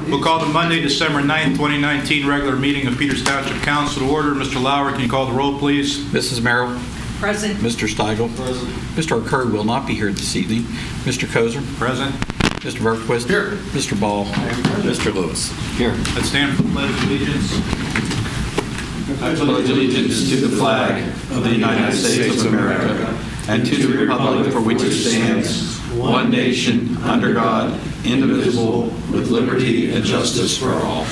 We'll call the Monday, December 9th, 2019 regular meeting of Peters Township Council to order. Mr. Lauer, can you call the roll, please? Mrs. Merrill. Present. Mr. Steigel. Present. Mr. Curry will not be here this evening. Mr. Kozer. Present. Mr. Bergquist. Here. Mr. Ball. Mr. Lewis. Here. Let's stand for the Pledge of Allegiance. I pledge allegiance to the flag of the United States of America and to the republic for which it stands, one nation, under God, indivisible, with liberty and justice for all.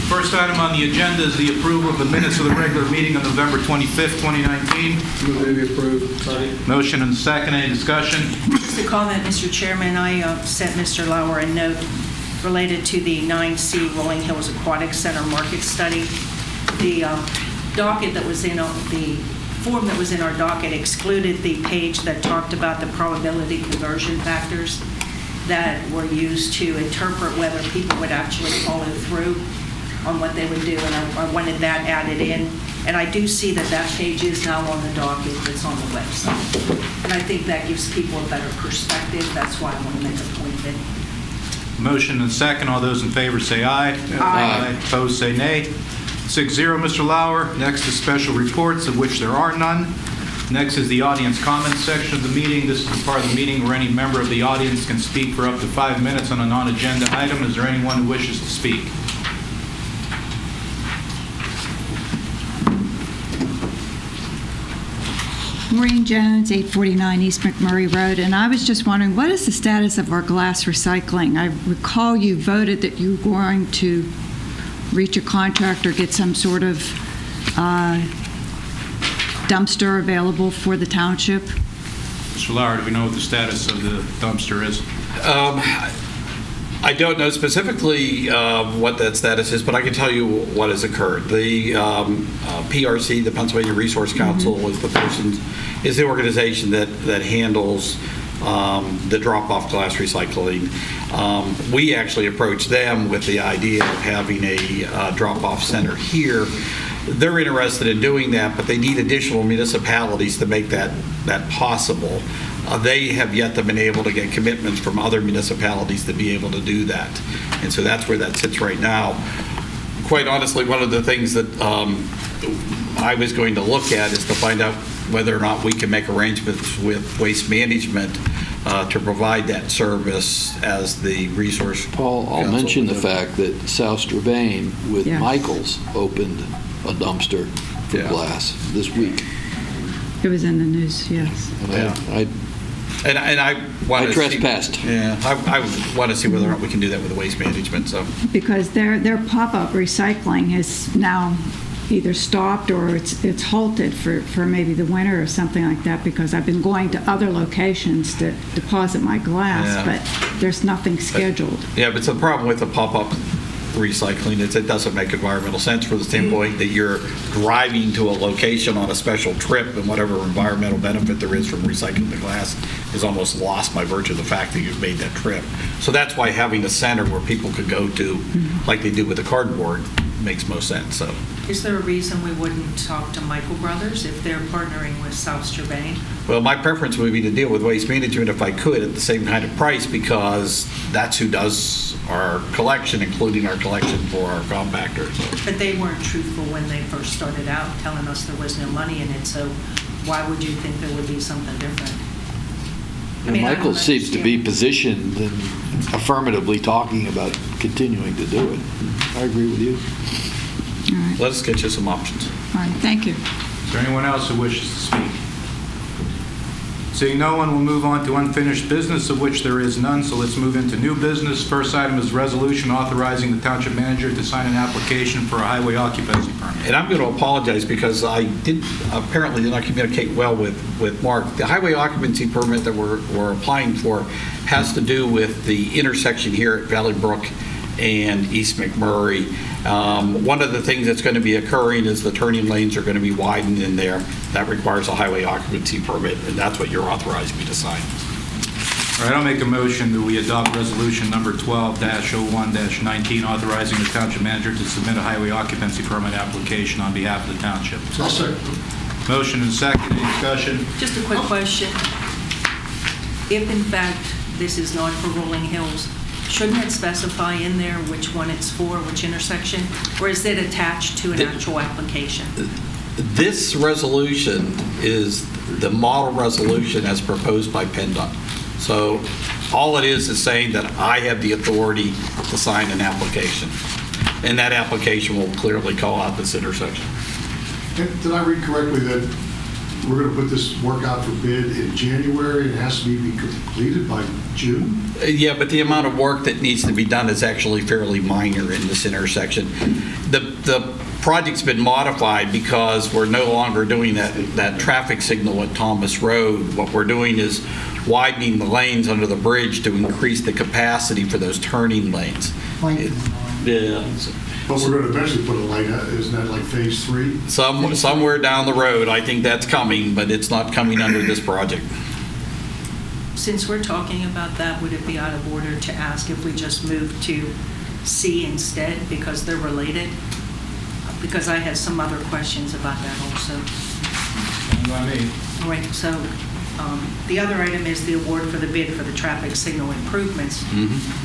First item on the agenda is the approval of the minutes of the regular meeting on November 25th, 2019. Move to be approved. Second. Motion and second. Any discussion? Just a comment, Mr. Chairman. I sent Mr. Lauer a note related to the 9C Rolling Hills Aquatic Center market study. The docket that was in the form that was in our docket excluded the page that talked about the probability conversion factors that were used to interpret whether people would actually follow through on what they would do, and I wanted that added in. And I do see that that page is now on the docket. It's on the website. And I think that gives people a better perspective. That's why I want to make a point of it. Motion and second. All those in favor say aye. Aye. Opposed say nay. 6-0, Mr. Lauer. Next is special reports, of which there are none. Next is the audience comments section of the meeting. This is the part of the meeting where any member of the audience can speak for up to 5 minutes on a non-agenda item. Is there anyone who wishes to speak? Maureen Jones, 849 East McMurray Road, and I was just wondering, what is the status of our glass recycling? I recall you voted that you were going to reach a contract or get some sort of dumpster available for the township. Mr. Lauer, do we know what the status of the dumpster is? I don't know specifically what that status is, but I can tell you what has occurred. The PRC, the Pennsylvania Resource Council, is the organization that handles the drop-off glass recycling. We actually approached them with the idea of having a drop-off center here. They're interested in doing that, but they need additional municipalities to make that possible. They have yet to been able to get commitments from other municipalities to be able to do that. And so that's where that sits right now. Quite honestly, one of the things that I was going to look at is to find out whether or not we can make arrangements with Waste Management to provide that service as the resource. Paul, I'll mention the fact that South Strabane with Yes. Michaels opened a dumpster for Yeah. glass this week. It was in the news, yes. And And I want I to trespassed. I want to see whether or not we can do that with the Waste Management. So. Because their pop-up recycling has now either stopped or it's halted for maybe the winter or something like that, because I've been going to other locations to deposit my glass, Yeah. but there's nothing scheduled. Yeah, but the problem with the pop-up recycling is it doesn't make environmental sense for the standpoint that you're driving to a location on a special trip, and whatever environmental benefit there is from recycling the glass is almost lost by virtue of the fact that you've made that trip. So that's why having a center where people could go to, like they do with the cardboard, makes most sense. So. Is there a reason we wouldn't talk to Michael Brothers if they're partnering with South Strabane? Well, my preference would be to deal with Waste Management if I could at the same kind of price, because that's who does our collection, including our collection for our compactor. So. But they weren't truthful when they first started out, telling us there was no money in it, so why would you think there would be something different? I mean, I don't Michaels seems to be understand. positioned and affirmatively talking about continuing to do it. I agree with you. All right, Let us get you some options. all right, thank you. Is there anyone else who wishes to speak? Seeing no one, we'll move on to unfinished business, of which there is none, so let's move into new business. First item is resolution authorizing the township manager to sign an application for a highway occupancy permit. And I'm going to apologize because I apparently did not communicate well with Mark. The highway occupancy permit that we're applying for has to do with the intersection here at Valley Brook and East McMurray. One of the things that's going to be occurring is the turning lanes are going to be widened in there. That requires a highway occupancy permit, and that's what you're authorizing me to sign. All right, I'll make a motion that we adopt resolution number 12-01-19, authorizing the township manager to submit a highway occupancy permit application on behalf of the township. I'll second. Motion and second. Any discussion? Just a quick question. If in fact this is not for Rolling Hills, Shouldn't it specify in there which one it's for, which intersection? Or is it attached to an actual application? This resolution is the model resolution as proposed by PennDOT. So all it is saying that I have the authority to sign an application. And that application will clearly call out this intersection. Did I read correctly that we're going to put this work out for bid in January? It has to be completed by June? Yeah, but the amount of work that needs to be done is actually fairly minor in this intersection. The project's been modified because we're no longer doing that traffic signal at Thomas Road. What we're doing is widening the lanes under the bridge to increase the capacity for those turning lanes. Yeah. But we're going to eventually put a light out. Isn't that like phase 3? Somewhere down the road, I think that's coming, but it's not coming under this project. Since we're talking about that, would it be out of order to ask if we just move to C instead because they're related? Because I had some other questions about that also. Fine by me. All right, so the other item is the award for the bid for the traffic signal improvements,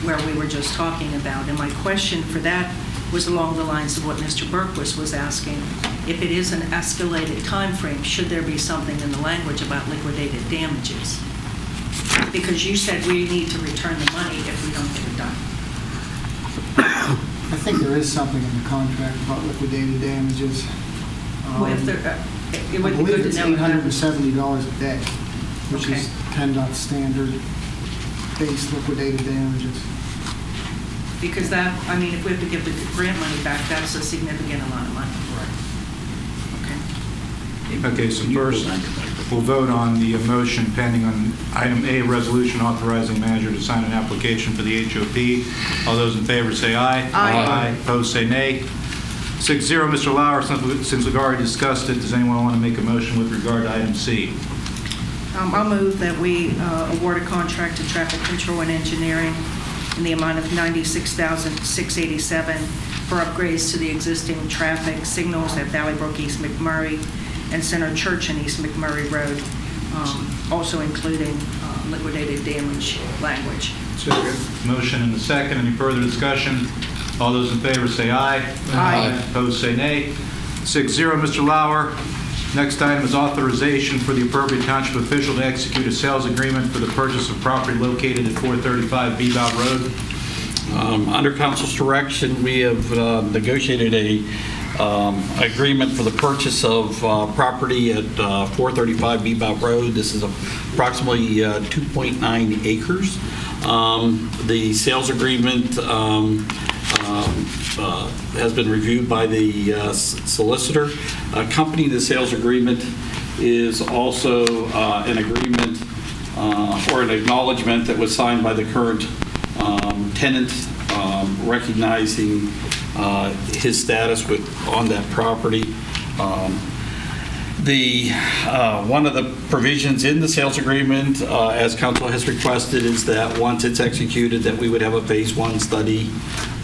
where we were just talking about. And my question for that was along the lines of what Mr. Berquist was asking. If it is an escalated time frame, should there be something in the language about liquidated damages? Because you said we need to return the money if we don't get it done. I think there is something in the contract about liquidated damages. Well, if there, it would I be believe good it's to know. $870 a day, which Okay. is PennDOT standard base liquidated damages. Because that, I mean, if we have to give the grant money back, that's a significant amount of money. Okay. Okay, so first, we'll vote on the motion pending on item A, resolution authorizing manager to sign an application for the HOP. All those in favor say aye. Aye. Opposed, say nay. 6-0, Mr. Lauer, since we've already discussed it, does anyone want to make a motion with regard to item C? I'll move that we award a contract to Traffic Control and Engineering in the amount of $96,687 for upgrades to the existing traffic signals at Valley Brook, East McMurray, and Center Church and East McMurray Road, also including liquidated damage language. Second. Motion and a second. Any further discussion? All those in favor say aye. Aye. Opposed, say nay. 6-0, Mr. Lauer. Next item is authorization for the appropriate township official to execute a sales agreement for the purchase of property located at 435 Bebout Road. Under council's direction, we have negotiated a agreement for the purchase of property at 435 Bebout Road. This is approximately 2.9 acres. The sales agreement has been reviewed by the solicitor. Accompanying the sales agreement is also an agreement or an acknowledgement that was signed by the current tenant, recognizing his status on that property. One of the provisions in the sales agreement, as council has requested, is that once it's executed, that we would have a phase 1 study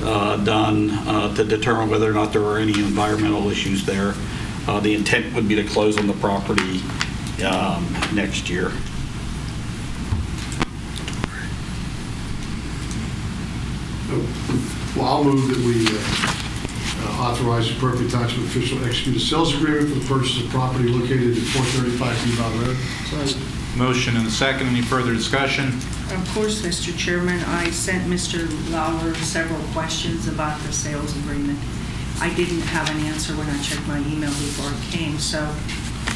done to determine whether or not there are any environmental issues there. The intent would be to close on the property next year. Well, I'll move that we authorize the appropriate township official to execute a sales agreement for the purchase of property located at 435 Bebout Road. Motion and a second. Any further discussion? Of course, Mr. Chairman, I sent Mr. Lauer several questions about the sales agreement. I didn't have an answer when I checked my email before it came, so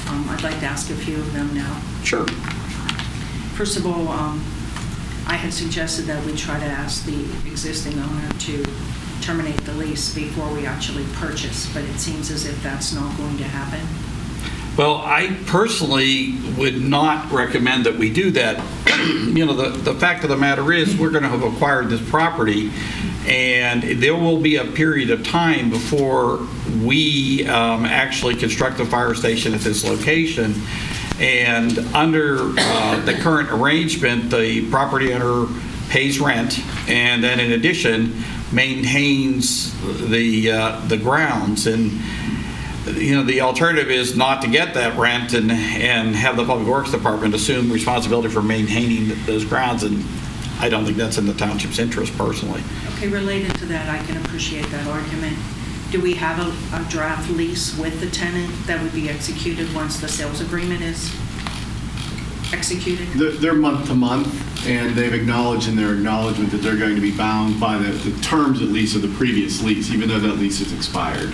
I'd like to ask a few of them now. Sure. First of all, I had suggested that we try to ask the existing owner to terminate the lease before we actually purchase, but it seems as if that's not going to happen. Well, I personally would not recommend that we do that. You know, the fact of the matter is we're going to have acquired this property, and there will be a period of time before we actually construct the fire station at this location. And under the current arrangement, the property owner pays rent, and then in addition maintains the grounds. And you know, the alternative is not to get that rent and have the Public Works Department assume responsibility for maintaining those grounds. And I don't think that's in the township's interest personally. Okay, related to that, I can appreciate that argument. Do we have a draft lease with the tenant that would be executed once the sales agreement is executed? They're month to month, and they've acknowledged in their acknowledgement that they're going to be bound by the terms, at least, of the previous lease, even though that lease is expired.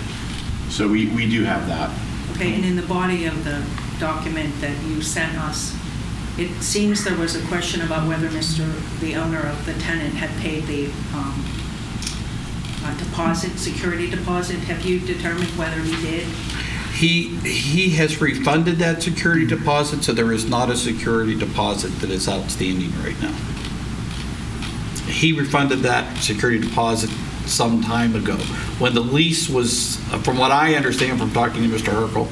So we do have that. Okay, and in the body of the document that you sent us, it seems there was a question about whether the owner of the tenant had paid the deposit, security deposit. Have you determined whether he did? He has refunded that security deposit, so there is not a security deposit that is outstanding right now. He refunded that security deposit some time ago. When the lease was, from what I understand from talking to Mr. Herkel,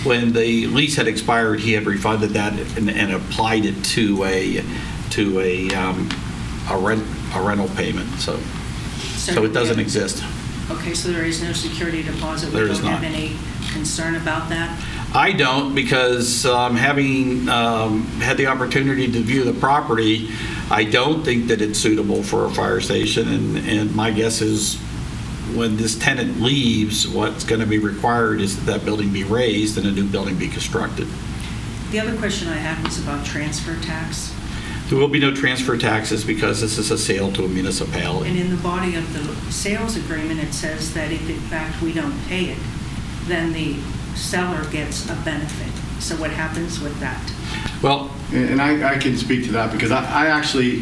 when the lease had expired, he had refunded that and applied it to a rental payment. So it doesn't exist. Okay, so there is no security deposit. There We is don't have not. any concern about that? I don't, because having had the opportunity to view the property, I don't think that it's suitable for a fire station. And my guess is when this tenant leaves, what's going to be required is that building be raised and a new building be constructed. The other question I had was about transfer tax. There will be no transfer taxes because this is a sale to a municipality. And in the body of the sales agreement, it says that if in fact we don't pay it, then the seller gets a benefit. So what happens with that? Well, And I can speak to that because I actually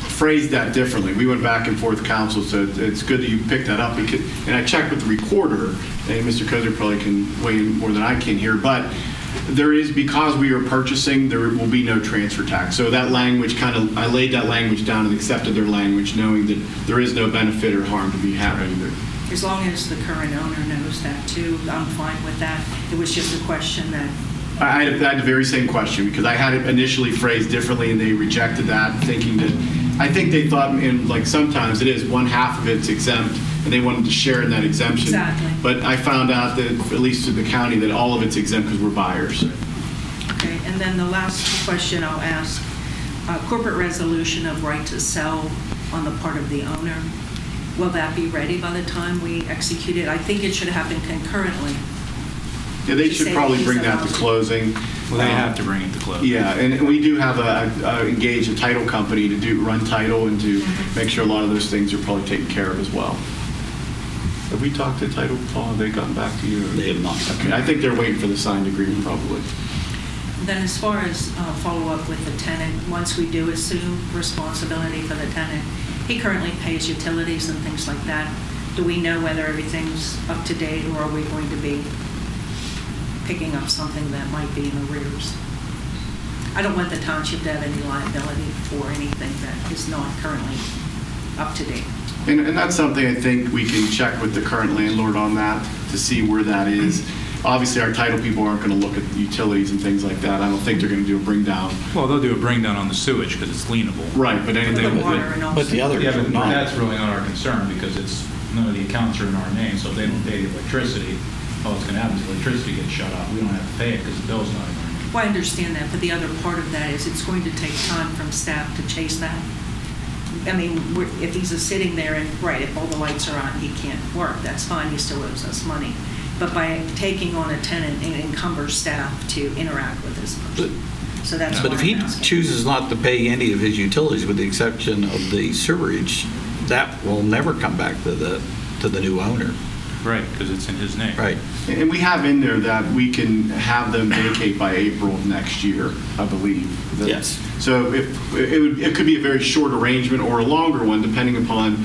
phrased that differently. We went back and forth counsel, so it's good that you picked that up. And I checked with the recorder, and Mr. Kozer probably can weigh in more than I can here, but there is, because we are purchasing, there will be no transfer tax. So that language I laid that language down and accepted their language, knowing that there is no benefit or harm to be had either. As long as the current owner knows that too, I'm fine with that. It was just a question that, I had the very same question because I had it initially phrased differently and they rejected that, thinking that, I think they thought, like sometimes it is, one half of it's exempt and they wanted to share in that exemption. Exactly. But I found out that, at least to the county, that all of it's exempt because we're buyers. okay. And then the last question I'll ask, corporate resolution of right to sell on the part of the owner. Will that be ready by the time we execute it? I think it should happen concurrently. Yeah, they To should say probably he's bring that to allowed to. closing. Well, they have to bring it to close. Yeah, and we do have engage a title company to run title and to make sure a lot of those things are probably taken care of as well. Have we talked to title, Paul? Have they gotten back to you? they have not. Okay, I think they're waiting for the signed agreement probably. Then as far as follow-up with the tenant, once we do assume responsibility for the tenant, he currently pays utilities and things like that. Do we know whether everything's up to date, or are we going to be picking up something that might be in arrears? I don't want the township to have any liability for anything that is not currently up to date. And that's something I think we can check with the current landlord on that to see where that is. Obviously, our title people aren't going to look at utilities and things like that. I don't think they're going to do a bring down. Well, they'll do a bring down on the sewage because it's lienable. Right, but anything The with water it. and also. But the others Yeah, are but not. that's really not our concern because none of the accounts are in our name. So if they don't pay the electricity, all that's going to happen is electricity gets shut off. We don't have to pay it because the bill's not in our name. Well, I understand that, but the other part of that is it's going to take time from staff to chase that. I mean, if he's just sitting there and, right, if all the lights are on, he can't work, that's fine, he still owes us money. But by taking on a tenant, it encumbers staff to interact with this person. So that's But why if he I'm asking. chooses not to pay any of his utilities, with the exception of the sewerage, that will never come back to the new owner. Right, because it's in his name. Right. And we have in there that we can have them vacate by April of next year, I believe. Yes. So if it could be a very short arrangement or a longer one, depending upon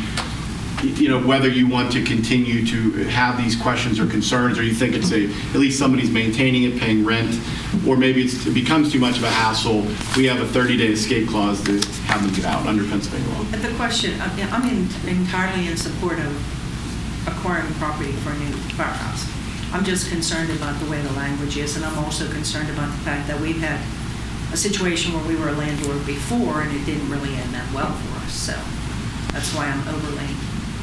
whether you want to continue to have these questions or concerns, or you think it's at least somebody's maintaining it, paying rent, or maybe it becomes too much of a hassle. We have a 30-day escape clause to have them get out under Pennsylvania law. But the question, I'm entirely in support of acquiring property for a new firehouse. I'm just concerned about the way the language is, and I'm also concerned about the fact that we've had a situation where we were a landlord before, and it didn't really end that well for us. So that's why I'm overlaying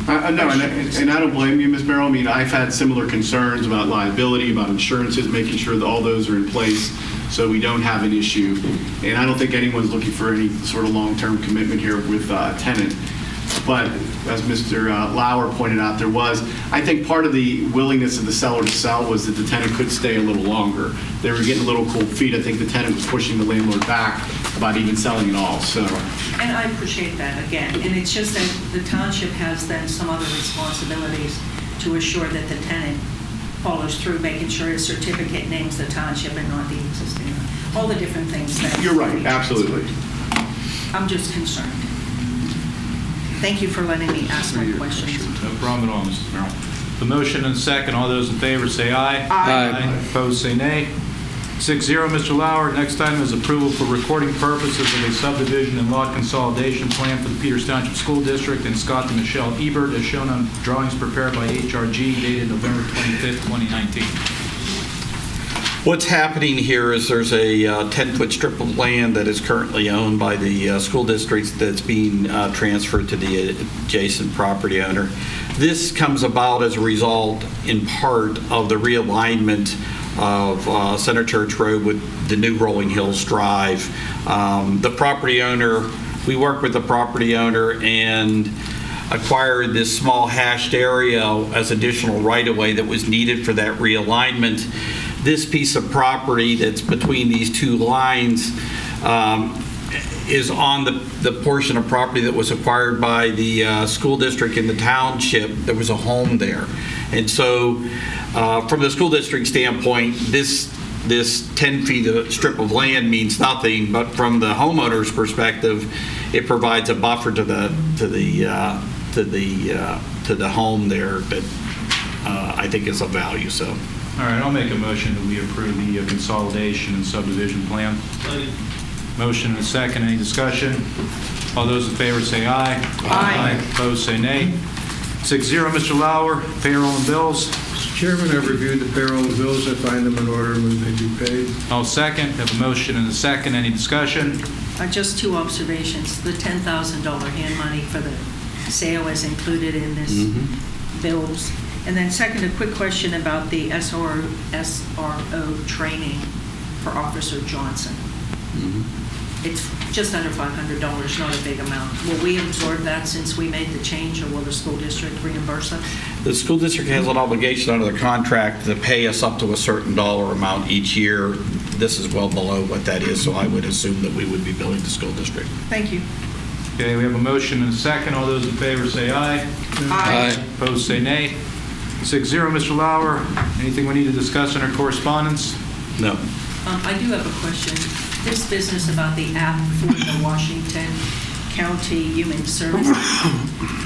No, and I don't blame you, Ms. Merrill. I mean, I've had similar concerns about liability, about insurances, making sure that all those are in place so we don't have an issue. And I don't think anyone's looking for any sort of long-term commitment here with a tenant. But as Mr. Lauer pointed out, I think part of the willingness of the seller to sell was that the tenant could stay a little longer. They were getting a little cold feet. I think the tenant was pushing the landlord back about even selling it all, so. And I appreciate that, again. And it's just that the township has then some other responsibilities to assure that the tenant follows through, making sure his certificate names the township and not the existing, all the different things that. You're right, absolutely. I'm just concerned. Thank you for letting me ask my questions. No problem at all, Mrs. Merrill. The motion and second, all those in favor say aye. Aye. Opposed, say nay. 6-0, Mr. Lauer. Next item is approval for recording purposes of a subdivision and lot consolidation plan for the Peters Township School District and Scott and Michelle Ebert, as shown on drawings prepared by HRG dated November 25th, 2019. What's happening here is there's a 10-foot strip of land that is currently owned by the school district that's being transferred to the adjacent property owner. This comes about as a result, in part, of the realignment of Center Church Road with the new Rolling Hills Drive. The property owner, we worked with the property owner and acquired this small hashed area as additional right-of-way that was needed for that realignment. This piece of property that's between these two lines is on the portion of property that was acquired by the school district in the township. There was a home there. And so from the school district standpoint, this 10 feet of strip of land means nothing, but from the homeowner's perspective, it provides a buffer to the home there that I think is of value. So. All right, I'll make a motion that we approve the consolidation and subdivision plan. Motion and a second. Any discussion? All those in favor say aye. Aye. Opposed, say nay. 6-0, Mr. Lauer. Payroll and bills. Mr. Chairman, I've reviewed the payroll and bills. I find them in order. Move they be paid. I'll second. Have a motion and a second. Any discussion? Just two observations. The $10,000 hand money for the sale is included in this bills. And then second, a quick question about the SRO training for Officer Johnson. It's just under $500, not a big amount. Will we absorb that since we made the change, or will the school district reimburse us? The school district has an obligation under the contract to pay us up to a certain dollar amount each year. This is well below what that is, so I would assume that we would be billing the school district. Thank you. Okay, we have a motion and a second. All those in favor say aye. Aye. Opposed, say nay. 6-0, Mr. Lauer. Anything we need to discuss in our correspondence? No. I do have a question. This business about the app for the Washington County Human Services,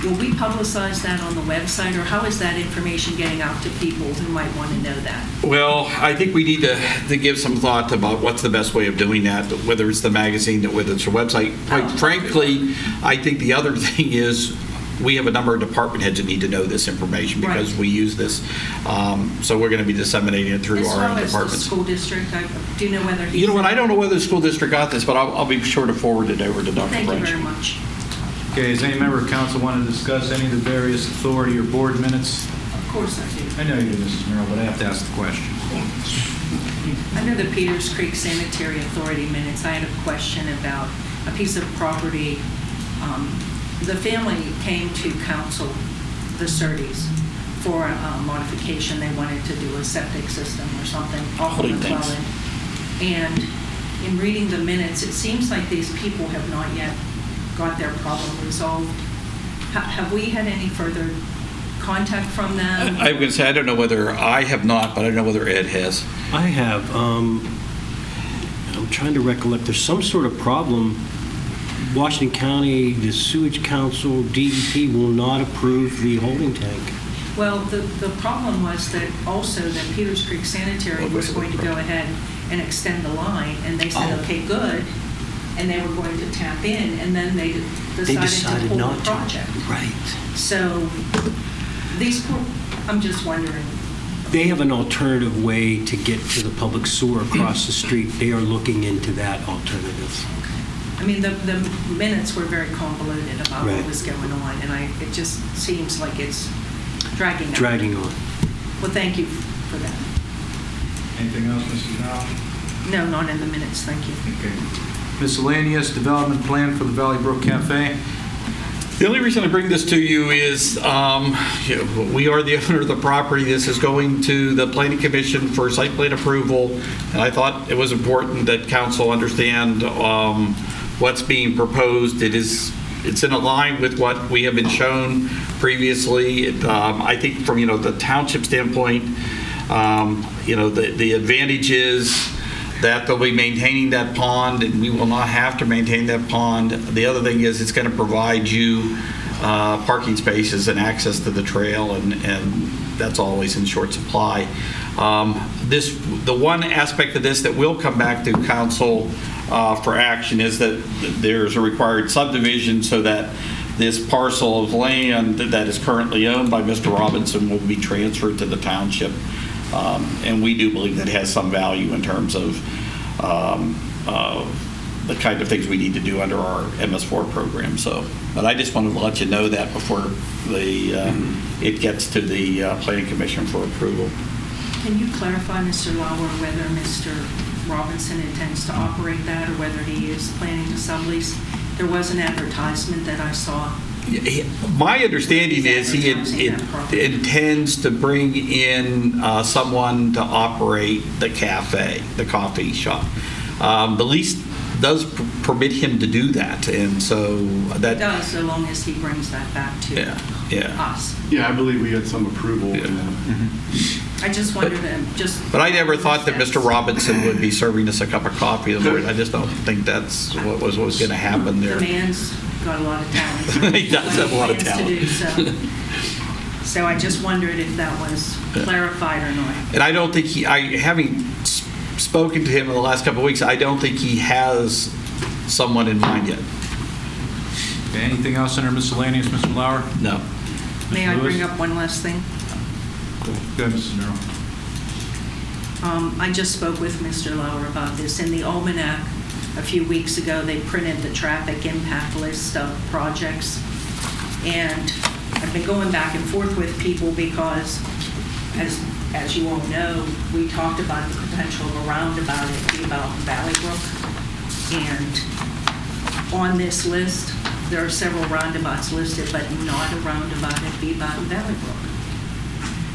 will we publicize that on the website, or how is that information getting out to people who might want to know that? Well, I think we need to give some thought about what's the best way of doing that, whether it's the magazine, whether it's a website. Quite frankly, I think the other thing is we have a number of department heads that need to know this information because we use this. So we're going to be disseminating it through our own As well as departments. the school district, do you know whether he's... You know what? I don't know whether the school district got this, but I'll be sure to forward it over to Dr. Thank you French. very much. Okay, does any member of council want to discuss any of the various authority or board minutes? Of course I do. I know you do, Mrs. Merrill, but I have to ask the question. Under the Peters Creek Sanitary Authority minutes, I had a question about a piece of property. The family came to council, the Surtees, for a modification. They wanted to do a septic system or something off of the dwelling. And in reading the minutes, it seems like these people have not yet got their problem resolved. Have we had any further contact from them? I'm going to say I don't know whether I have not, but I don't know whether Ed has. I have. I'm trying to recollect. There's some sort of problem. Washington County, the Sewage Council, DEP will not approve the holding tank. Well, the problem was that also that Peters Creek Sanitary was going to go ahead and extend the line, and they said, okay, good, and they were going to tap in, and then they decided to pull the project. Right. So these, I'm just wondering. They have an alternative way to get to the public sewer across the street. They are looking into that alternative. I mean, the minutes were very convoluted about Right. what was going on, and it just seems like it's dragging out. Dragging on. Well, thank you for that. Anything else, Mrs. Now? No, not in the minutes, thank you. Okay. Miscellaneous development plan for the Valley Brook Cafe. The only reason I bring this to you is we are the owner of the property. This is going to the Planning Commission for site plan approval, and I thought it was important that council understand what's being proposed. It's in line with what we have been shown previously. I think from the township standpoint, the advantage is that they'll be maintaining that pond, and we will not have to maintain that pond. The other thing is it's going to provide you parking spaces and access to the trail, and that's always in short supply. The one aspect of this that will come back to council for action is that there's a required subdivision so that this parcel of land that is currently owned by Mr. Robinson will be transferred to the township. And we do believe that has some value in terms of the kind of things we need to do under our MS4 program. But I just wanted to let you know that before it gets to the Planning Commission for approval. Can you clarify, Mr. Lauer, whether Mr. Robinson intends to operate that or whether he is planning to sublease? There was an advertisement that I saw. My understanding is he intends to bring in someone to operate the cafe, the coffee shop. The lease does permit him to do that, and so that... It does, so long as he brings that back to us. Yeah, I believe we had some approval. Yeah. I just wondered, But I never thought that Mr. Robinson would be serving us a cup of coffee in the morning. I just don't think that's what was going to happen there. The man's got a lot of talent. He does have a lot of Plans to talent. do, so I just wondered if that was clarified or not. And I don't think having spoken to him in the last couple of weeks, I don't think he has someone in mind yet. Okay, anything else under miscellaneous, Mr. Lauer? No. May I Lewis? bring up one last thing? Go ahead, Mrs. Merrill. I just spoke with Mr. Lauer about this. In the Almanac, a few weeks ago, they printed the traffic impact list of projects. And I've been going back and forth with people because, as you all know, we talked about the potential of a roundabout at Beebout Valley Brook. And on this list, there are several roundabouts listed, but not a roundabout at Beebout Valley Brook.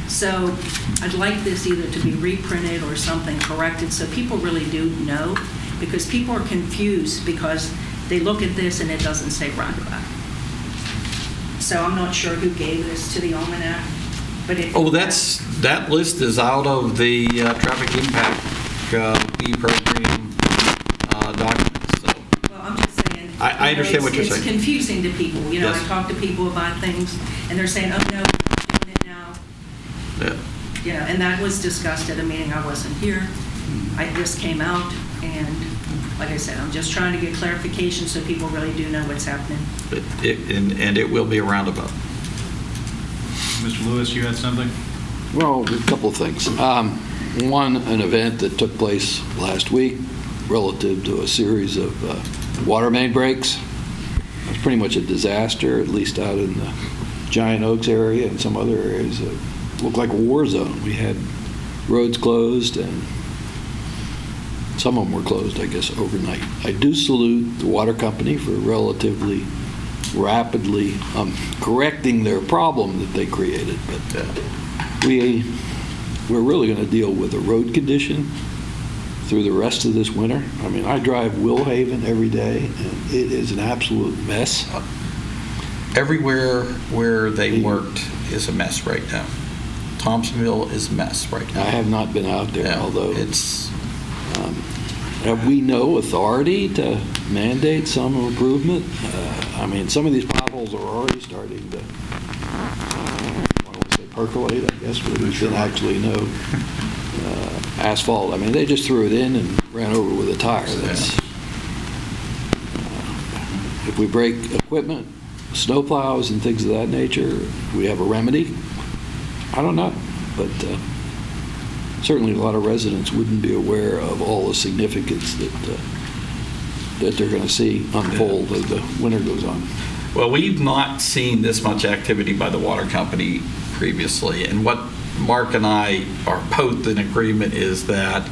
So I'd like this either to be reprinted or something corrected so people really do know, because people are confused because they look at this and it doesn't say roundabout. So I'm not sure who gave this to the Almanac, but if... Oh, that list is out of the traffic impact fee program documents. So. Well, I'm just saying... I understand what you're saying. It's confusing to people. Yes. I talk to people about things and they're saying, oh, no, I'm doing it now. Yeah. And that was discussed at a meeting. I wasn't here. This came out, and like I said, I'm just trying to get clarification so people really do know what's happening. And it will be a roundabout. Mr. Lewis, you had something? Well, a couple of things. One, an event that took place last week relative to a series of water main breaks. It was pretty much a disaster, at least out in the Giant Oaks area and some other areas. It looked like a war zone. We had roads closed, and some of them were closed, I guess, overnight. I do salute the water company for relatively rapidly correcting their problem that they created, but we're really going to deal with a road condition through the rest of this winter. I mean, I drive Willhaven every day, and it is an absolute mess. Everywhere where they worked is a mess right now. Thompsonville is a mess right now. I have not been out there, Yeah, although it's... have we no authority to mandate some improvement? I mean, some of these potholes are already starting to, I don't want to say percolate, I guess, but there's been actually no asphalt. I mean, they just threw it in and ran over with a tire. That's, if we break equipment, snowplows and things of that nature, we have a remedy. I don't know, but certainly a lot of residents wouldn't be aware of all the significance that that they're going to see unfold as the winter goes on. Well, we've not seen this much activity by the water company previously, and what Mark and I are both in agreement is that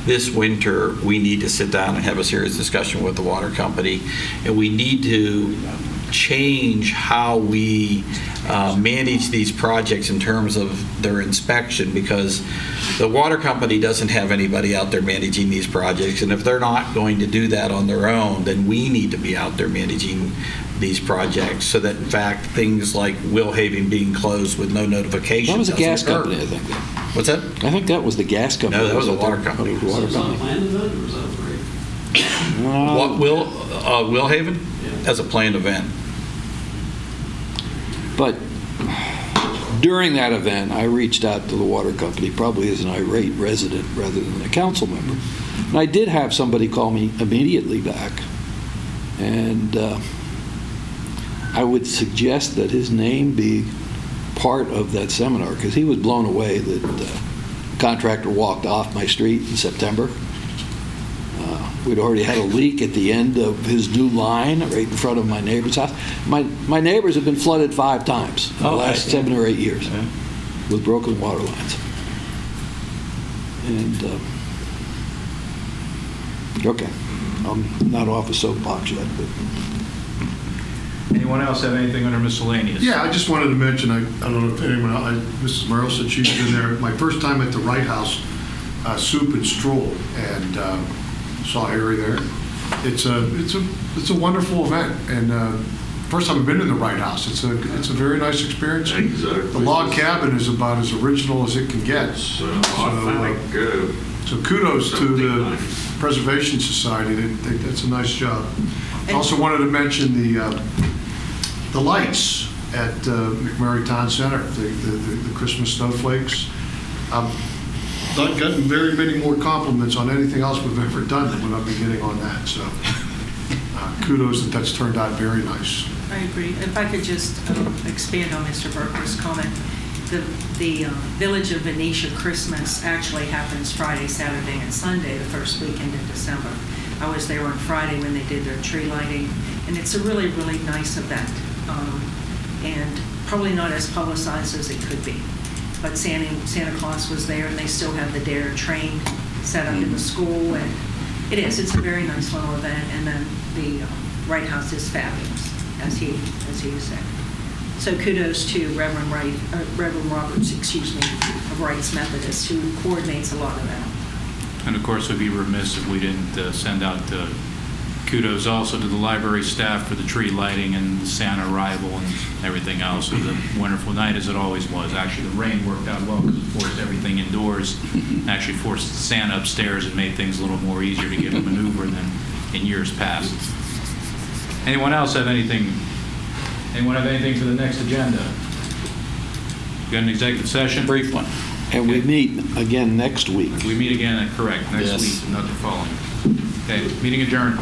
this winter, we need to sit down and have a serious discussion with the water company, and we need to change how we manage these projects in terms of their inspection, because the water company doesn't have anybody out there managing these projects, and if they're not going to do that on their own, then we need to be out there managing these projects, so that in fact things like Willhaven being closed with no notification. That was a doesn't gas occur. company, I think. What's that? I think that was the gas company. No, that was a Wasn't water it? company. Oh, it was a water Was that a company. planned event or was that a parade? What, Willhaven? As a planned event. But during that event, I reached out to the water company, probably as an irate resident rather than a council member. And I did have somebody call me immediately back. And I would suggest that his name be part of that seminar, because he was blown away that the contractor walked off my street in September. We'd already had a leak at the end of his new line right in front of my neighbor's house. My neighbors have been flooded 5 times in the last 7 or 8 years with broken water lines. And, okay, I'm not off a soapbox yet, but... Anyone else have anything under miscellaneous? Yeah, I just wanted to mention, I don't know if anyone else, Mrs. Merrill said she's been there, my first time at the Wright House, Soup and Stroll, and saw Harry there. It's a wonderful event, and first time I've been in the Wright House. It's a very nice experience. Exactly. The log cabin is about as original as it can get. So kudos to the Preservation Society. That's a nice job. I also wanted to mention the lights at McMurray Town Center, the Christmas snowflakes. I've gotten very many more compliments on anything else we've ever done than what I've been getting on that. So kudos that's turned out very nice. I agree. If I could just expand on Mr. Berkeley's comment, the Village of Venetia Christmas actually happens Friday, Saturday, and Sunday, the first weekend in December. I was there on Friday when they did their tree lighting, and it's a really, really nice event, and probably not as publicized as it could be. But Santa Claus was there, and they still have the Dare train set up in the school, and it's a very nice little event, and then the Wright House is fabulous, as he said. So kudos to Reverend Roberts, of Wright's Methodist, who coordinates a lot of that. And of course, we'd be remiss if we didn't send out kudos also to the library staff for the tree lighting and the Santa arrival and everything else. It was a wonderful night, as it always was. Actually, the rain worked out well because it forced everything indoors, and actually forced Santa upstairs and made things a little more easier to get a maneuver than in years past. Anyone else have anything? Anyone have anything for the next agenda? Got an executive session? Brief one. And we meet again next week. We meet again, correct, next Yes. week, not the following. Okay, meeting adjourned.